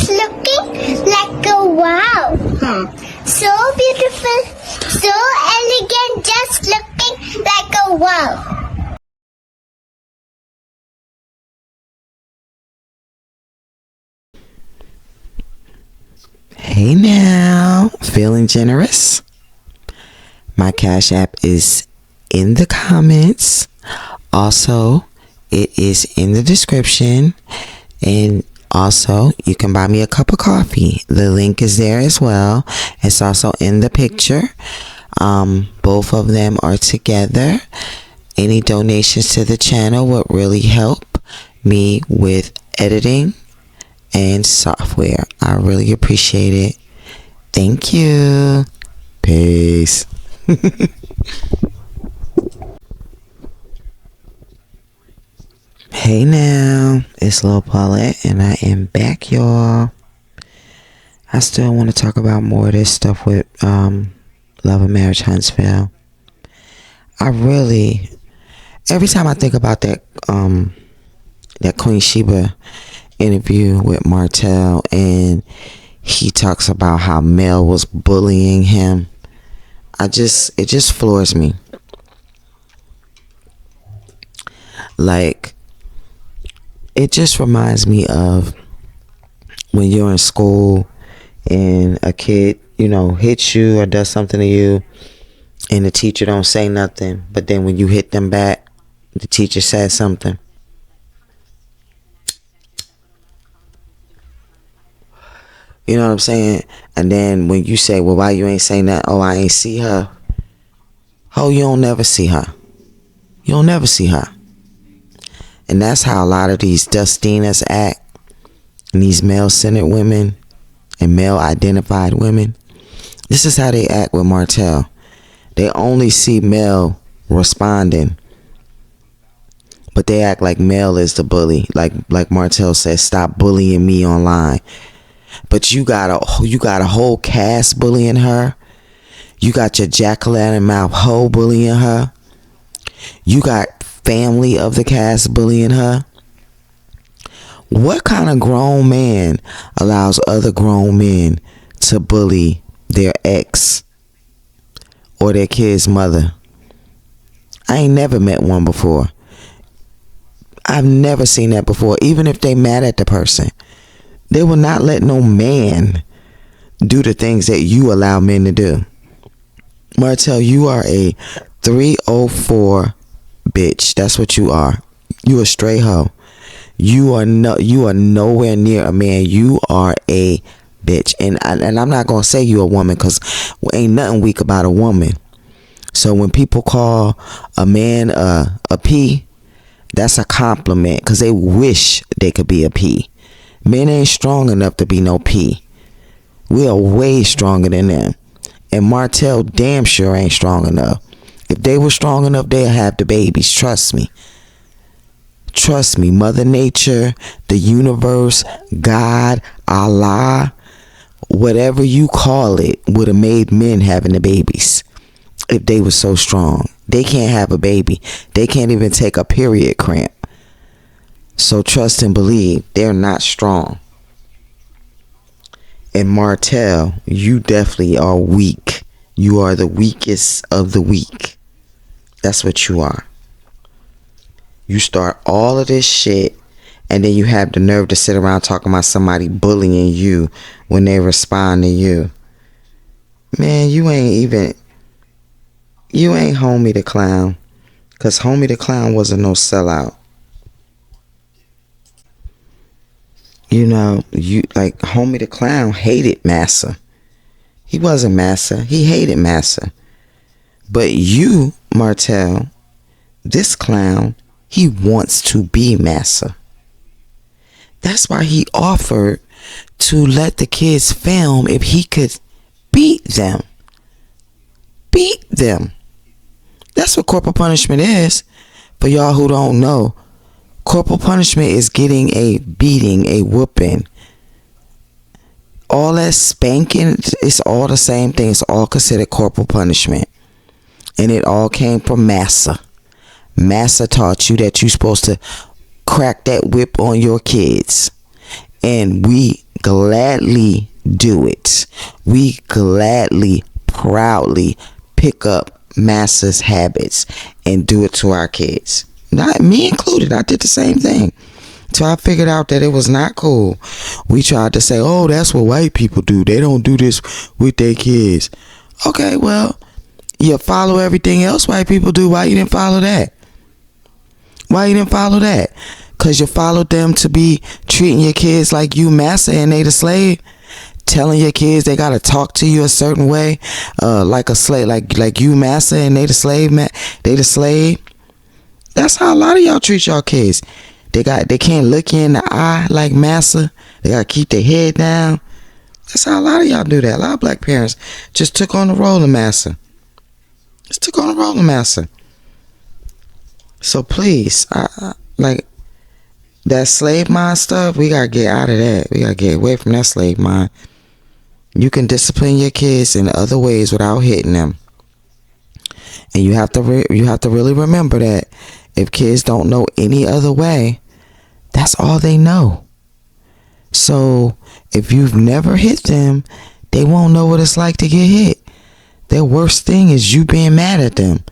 just looking like a wow. So beautiful, so elegant, just looking like a wow. Hey now, feeling generous? My Cash App is in the comments. Also, it is in the description. And also, you can buy me a cup of coffee. The link is there as well. It's also in the picture. Both of them are together. Any donations to the channel would really help me with editing and software. I really appreciate it. Thank you. Peace. Hey now, it's Lil Paulette and I am back, y'all. I still want to talk about more of this stuff with Love and Marriage Huntsville. I really, every time I think about that Queen Sheba interview with Martell, and he talks about how Mel was bullying him, it just floors me. Like, it just reminds me of when you're in school and a kid, hits you or does something to you and the teacher don't say nothing, but then when you hit them back, the teacher says something. You know what I'm saying? And then when you say, well, why you ain't saying that? Oh, I ain't see her. Oh, you don't never see her. You'll never see her. And that's how a lot of these Dustinas act. And these male-centered women and male-identified women. This is how they act with Martell. They only see Mel responding. But they act like Mel is the bully. Like Martell says, stop bullying me online. But you got a whole cast bullying her. You got your jack-o'-lantern-mouth hoe bullying her. You got family of the cast bullying her. What kind of grown man allows other grown men to bully their ex or their kid's mother? I ain't never met one before. I've never seen that before. Even if they mad at the person, they will not let no man do the things that you allow men to do. Martell, you are a 304 bitch. That's what you are. You a stray hoe. You are nowhere near a man. You are a bitch. And I'm not gonna say you a woman, because ain't nothing weak about a woman. So when people call a man a P, that's a compliment, because they wish they could be a P. Men ain't strong enough to be no P. We are way stronger than them. And Martell damn sure ain't strong enough. If they were strong enough, they'll have the babies. Trust me. Trust me. Mother Nature, the universe, God, Allah, whatever you call it, would have made men having the babies if they were so strong. They can't have a baby. They can't even take a period cramp. So trust and believe, they're not strong. And Martell, you definitely are weak. You are the weakest of the weak. That's what you are. You start all of this shit, and then you have the nerve to sit around talking about somebody bullying you when they respond to you. Man, you ain't Homie the Clown. Because Homie the Clown wasn't no sellout. You Homie the Clown hated Massa. He wasn't Massa. He hated Massa. But you, Martell, this clown, he wants to be Massa. That's why he offered to let the kids film if he could beat them. Beat them. That's what corporal punishment is. For y'all who don't know, corporal punishment is getting a beating, a whooping. All that spanking, it's all the same thing. It's all considered corporal punishment. And it all came from Massa. Massa taught you that you're supposed to crack that whip on your kids. And we gladly do it. We gladly, proudly pick up master's habits and do it to our kids. Not me included. I did the same thing. So I figured out that it was not cool. We tried to say, oh, that's what white people do. They don't do this with their kids. Okay, well, you follow everything else white people do. Why you didn't follow that? Why you didn't follow that? Because you followed them to be treating your kids like you master and they the slave. Telling your kids they got to talk to you a certain way. Like a slave, like you master and they the slave, they the slave. That's how a lot of y'all treat y'all kids. They can't look you in the eye like massa. They gotta keep their head down. That's how a lot of y'all do that. A lot of black parents just took on the role of massa. So please, like that slave mind stuff, we gotta get out of that. We gotta get away from that slave mind. You can discipline your kids in other ways without hitting them. And you have to really remember that if kids don't know any other way, that's all they know. So if you've never hit them, they won't know what it's like to get hit. Their worst thing is you being mad at them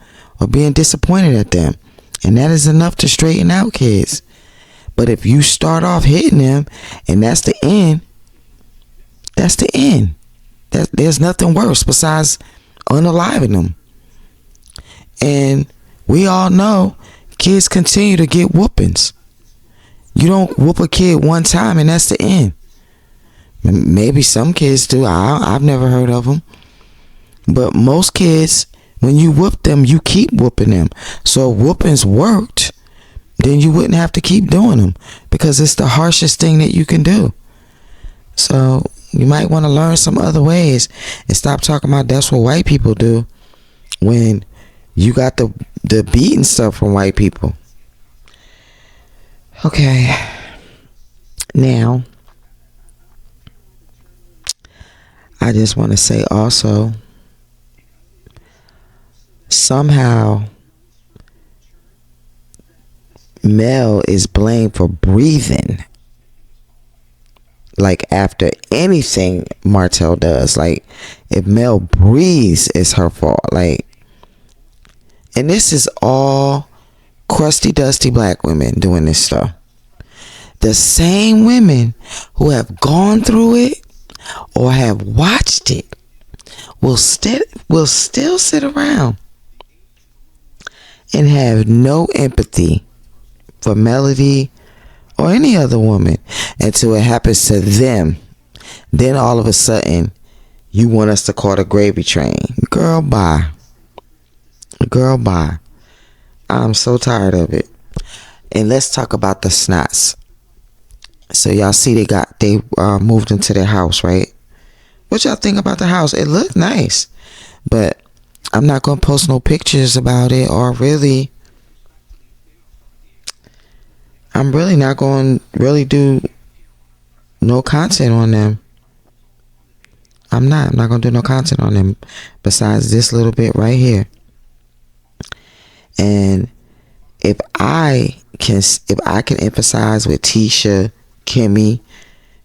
or being disappointed at them. And that is enough to straighten out kids. But if you start off hitting them and that's the end, that's the end. There's nothing worse besides unaliving them. And we all know kids continue to get whoopings. You don't whoop a kid one time and that's the end. Maybe some kids do. I've never heard of them. But most kids, when you whoop them, you keep whooping them. So if whoopings worked, then you wouldn't have to keep doing them because it's the harshest thing that you can do. So you might want to learn some other ways and stop talking about that's what white people do when you got the beating stuff from white people. Okay. Now, I just want to say also, somehow Mel is blamed for breathing. Like after anything Martell does. Like if Mel breathes, it's her fault. Like, and this is all crusty, dusty black women doing this stuff. The same women who have gone through it or have watched it will still sit around and have no empathy for Melody or any other woman until it happens to them. Then all of a sudden you want us to call the gravy train. Girl, bye. Girl, bye. I'm so tired of it. And let's talk about the snots. So y'all see they moved into their house, right? What y'all think about the house? It looked nice, but I'm not gonna post no pictures about it, or really, I'm really not gonna do no content on them. I'm not gonna do no content on them besides this little bit right here. And if I can emphasize with Tisha, Kimmi,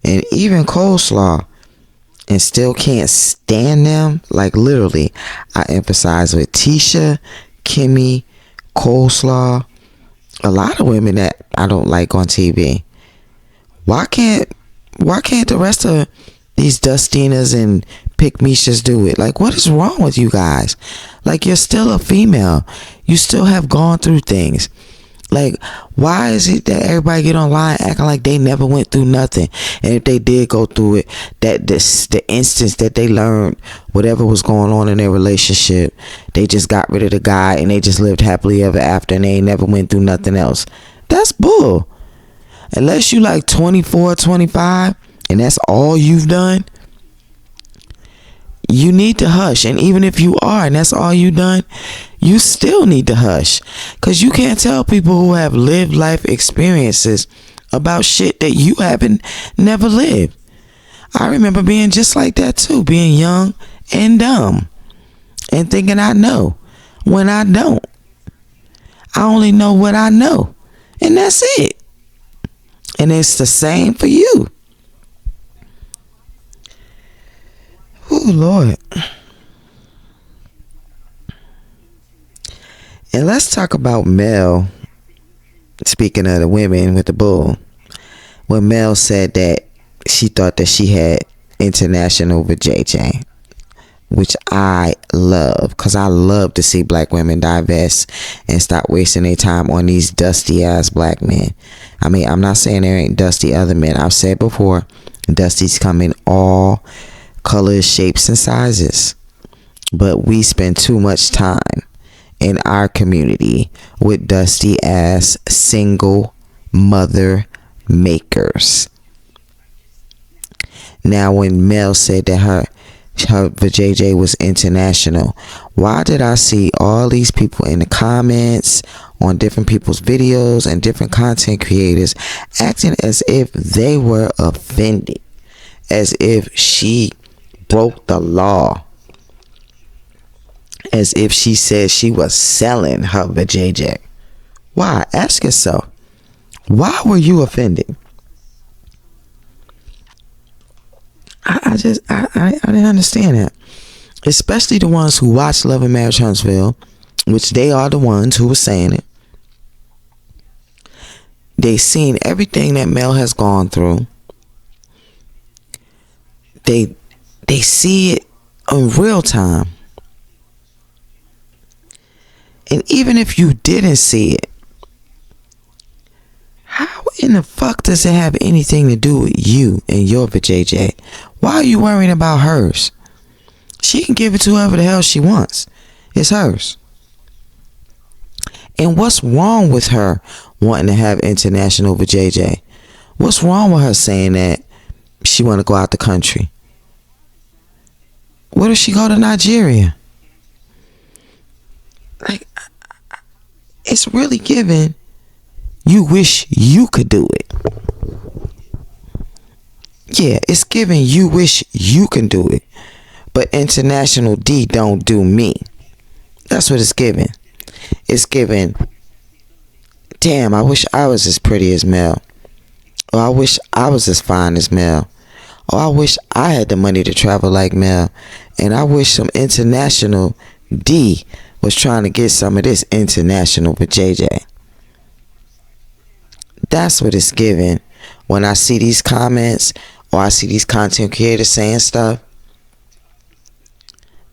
and even Coleslaw, and still can't stand them, like literally, I emphasize with Tisha, Kimmi, Coleslaw, a lot of women that I don't like on TV. Why can't the rest of these Dustinas and Pick-Mishas do it? Like, what is wrong with you guys? Like, you're still a female. You still have gone through things. Like, why is it that everybody get online acting like they never went through nothing? And if they did go through it, the instance that they learned whatever was going on in their relationship, they just got rid of the guy and they just lived happily ever after and they ain't never went through nothing else. That's bull. Unless you like 24, 25 and that's all you've done, you need to hush. And even if you are and that's all you've done, you still need to hush, because you can't tell people who have lived life experiences about shit that you haven't never lived. I remember being just like that too, being young and dumb and thinking I know when I don't. I only know what I know, and that's it. And it's the same for you. Oh, Lord. And let's talk about Mel. Speaking of the women with the bull, when Mel said that she thought that she had international with JJ, which I love, because I love to see black women divest and stop wasting their time on these dusty ass black men. I mean, I'm not saying there ain't dusty other men. I've said before, dusties come in all colors, shapes, and sizes, but we spend too much time in our community with dusty ass single mother makers. Now, when Mel said that her JJ was international, why did I see all these people in the comments on different people's videos and different content creators acting as if they were offended, as if she broke the law, as if she said she was selling her JJ? Why? Ask yourself, why were you offended? I didn't understand that. Especially the ones who watch Love and Marriage Huntsville, which they are the ones who were saying it. They seen everything that Mel has gone through. They see it in real time. And even if you didn't see it, how in the fuck does it have anything to do with you and your JJ? Why are you worrying about hers? She can give it to whoever the hell she wants. It's hers. And what's wrong with her wanting to have international with JJ? What's wrong with her saying that she want to go out the country? What if she go to Nigeria? Like, it's really giving you wish you could do it. Yeah, it's giving you wish you can do it. But international D don't do me. That's what it's giving. It's giving, damn, I wish I was as pretty as Mel. Or I wish I was as fine as Mel. Or I wish I had the money to travel like Mel. And I wish some international D was trying to get some of this international with JJ. That's what it's giving when I see these comments or I see these content creators saying stuff.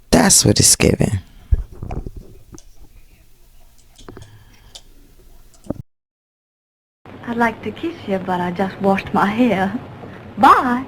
That's what it's giving. I'd like to kiss you, but I just washed my hair. Bye.